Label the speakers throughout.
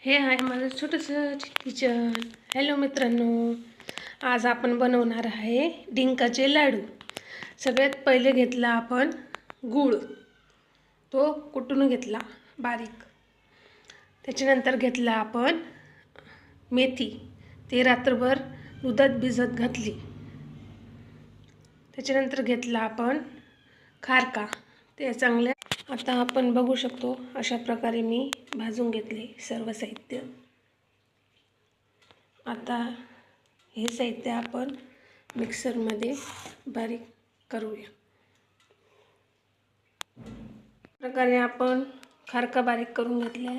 Speaker 1: हे आहे माझं छोटंसं किचन. हॅलो मित्रांनो, आज आपण बनवणार आहे डिंकाचे लाडू. सगळ्यात पहिले घेतला आपण गूळ, तो कुटून घेतला बारीक. त्याच्यानंतर घेतला आपण मेथी, ते रात्रभर दुधात भिजत घातली. त्याच्यानंतर घेतला आपण खारका, ते चांगल्या. आता आपण बघू शकतो अशा प्रकारे मी भाजून घेतले सर्व साहित्य. आता हे साहित्य आपण मिक्सरमध्ये बारीक करूया. प्रकारे आपण खारका बारीक करून घेतला,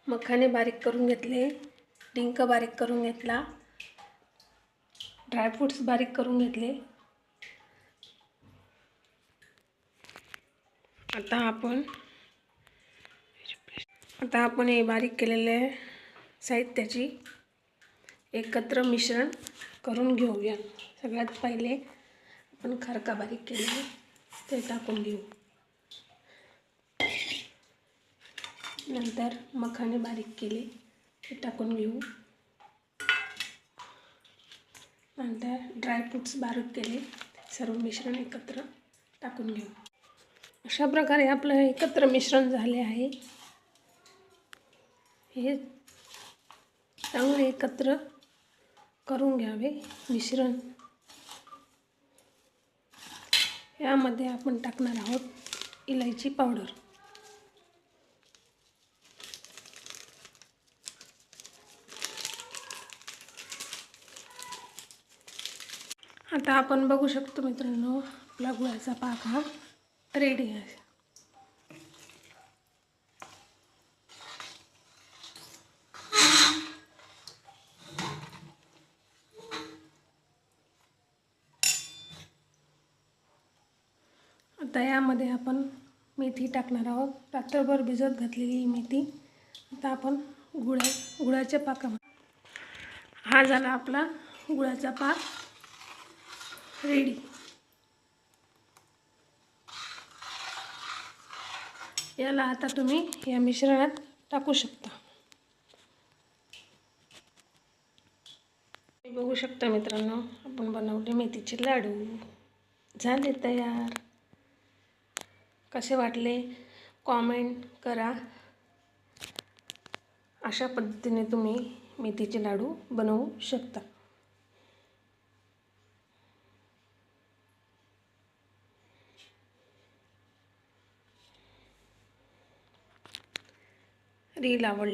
Speaker 1: मखाने बारीक करून घेतले, डिंक बारीक करून घेतला, ड्रायफ्रूट्स बारीक करून घेतले. आता आपण हे बारीक केलेले साहित्याची एकत्र मिश्रण करून घेऊया. सगळ्यात पहिले आपण खारका बारीक केले ते टाकून घेऊ. नंतर मखाने बारीक केले ते टाकून घेऊ. नंतर ड्रायफ्रूट्स बारीक केले, सर्व मिश्रण एकत्र टाकून घेऊ. अशा प्रकारे आपलं एकत्र मिश्रण झाले आहे. हे चांगले एकत्र करून घ्यावे मिश्रण. यामध्ये आपण टाकणार आहोत इलायची पावडर. आता आपण बघू शकतो मित्रांनो, आपला गुळाचा पाक हा रेडी आहे. आता यामध्ये आपण मेथी टाकणार आहोत, रात्रभर भिजत घातलेली मेथी. आता आपण गुळाच्या पाकामध्ये, हा झाला आपला गुळाचा पाक रेडी. याला आता तुम्ही या मिश्रणात टाकू शकता. बघू शकता मित्रांनो, आपण बनवले मेथीचे लाडू झाले तयार. कसे वाटले कॉमेंट करा. अशा पद्धतीने तुम्ही मेथीचे लाडू बनवू शकता. रील आवडली